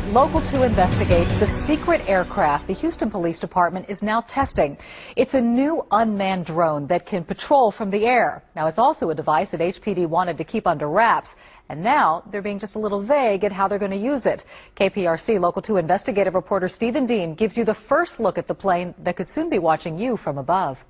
Local 2 investigates the secret aircraft the Houston Police Department is now testing. It's a new unmanned drone that can patrol from the air. Now, it's also a device that HPD wanted to keep under wraps, and now they're being just a little vague at how they're going to use it. KPRC Local 2 investigative reporter Stephen Dean gives you the first look at the plane that could soon be watching you from above.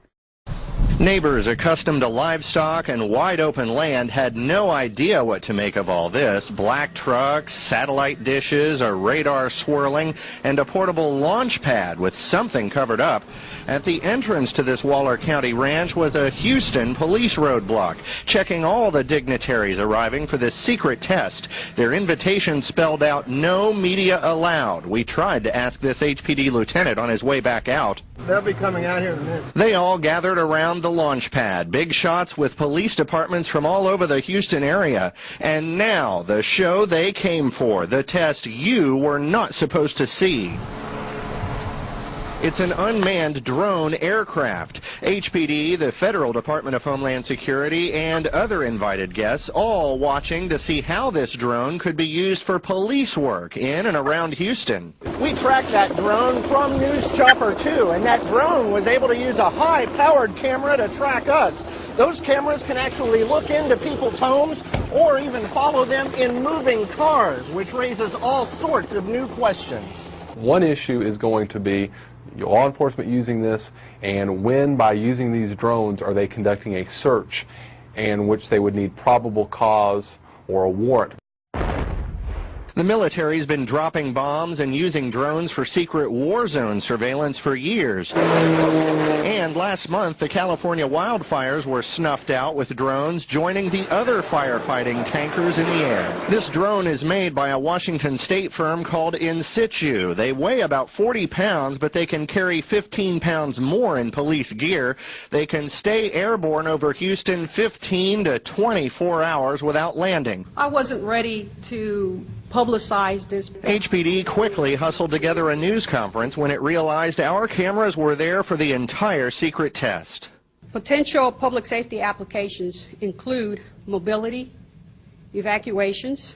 Neighbors accustomed to livestock and wide-open land had no idea what to make of all this. Black trucks, satellite dishes, a radar swirling, and a portable launch pad with something covered up. At the entrance to this Waller County ranch was a Houston police roadblock, checking all the dignitaries arriving for this secret test. Their invitation spelled out no media allowed. We tried to ask this HPD lieutenant on his way back out. They'll be coming out here in a minute. They all gathered around the launch pad, big shots with police departments from all over the Houston area. And now, the show they came for, the test you were not supposed to see. It's an unmanned drone aircraft. HPD, the Federal Department of Homeland Security, and other invited guests all watching to see how this drone could be used for police work in and around Houston. We tracked that drone from News Chopper 2, and that drone was able to use a high-powered camera to track us. Those cameras can actually look into people's homes or even follow them in moving cars, which raises all sorts of new questions. One issue is going to be law enforcement using this, and when by using these drones are they conducting a search in which they would need probable cause or a warrant. The military's been dropping bombs and using drones for secret war zone surveillance for years. And last month, the California wildfires were snuffed out with drones joining the other firefighting tankers in the air. This drone is made by a Washington state firm called In Situ. They weigh about 40 pounds, but they can carry 15 pounds more in police gear. They can stay airborne over Houston 15 to 24 hours without landing. I wasn't ready to publicize this. HPD quickly hustled together a news conference when it realized our cameras were there for the entire secret test. Potential public safety applications include mobility, evacuations,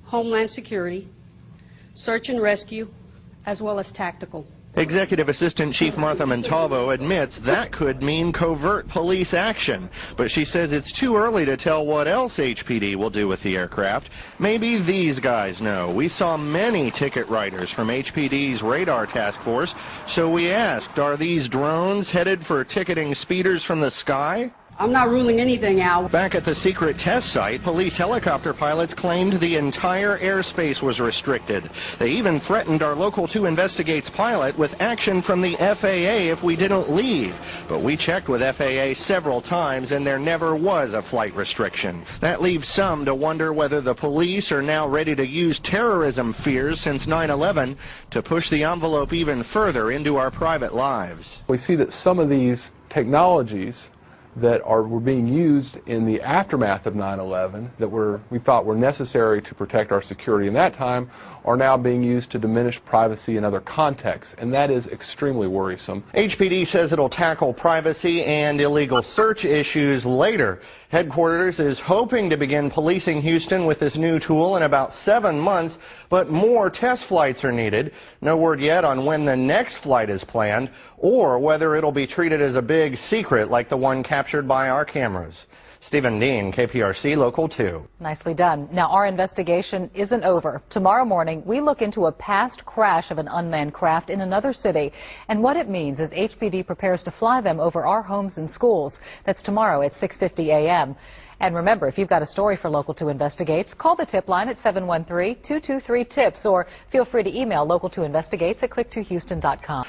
homeland security, search and rescue, as well as tactical. Executive Assistant Chief Martha Montalvo admits that could mean covert police action, but she says it's too early to tell what else HPD will do with the aircraft. Maybe these guys know. We saw many ticket writers from HPD's radar task force, so we asked, are these drones headed for ticketing speeders from the sky? I'm not ruling anything out. Back at the secret test site, police helicopter pilots claimed the entire airspace was restricted. They even threatened our Local 2 Investigates pilot with action from the FAA if we didn't leave. But we checked with FAA several times and there never was a flight restriction. That leaves some to wonder whether the police are now ready to use terrorism fears since 9/11 to push the envelope even further into our private lives. We see that some of these technologies that were being used in the aftermath of 9/11 that we thought were necessary to protect our security in that time are now being used to diminish privacy in other contexts, and that is extremely worrisome. HPD says it'll tackle privacy and illegal search issues later. Headquarters is hoping to begin policing Houston with this new tool in about 7 months, but more test flights are needed. No word yet on when the next flight is planned or whether it'll be treated as a big secret like the one captured by our cameras. Stephen Dean, KPRC Local 2. Nicely done. Now, our investigation isn't over. Tomorrow morning, we look into a past crash of an unmanned craft in another city and what it means as HPD prepares to fly them over our homes and schools. That's tomorrow at 6:50 a.m. And remember, if you've got a story for Local 2 Investigates, call the tip line at 713-223-TIPS or feel free to email local2investigates at click2houston.com.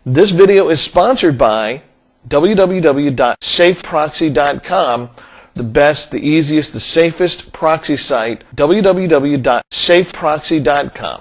This video is sponsored by www.SafeProxy.com. The best, the easiest, the safest proxy site, www.SafeProxy.com.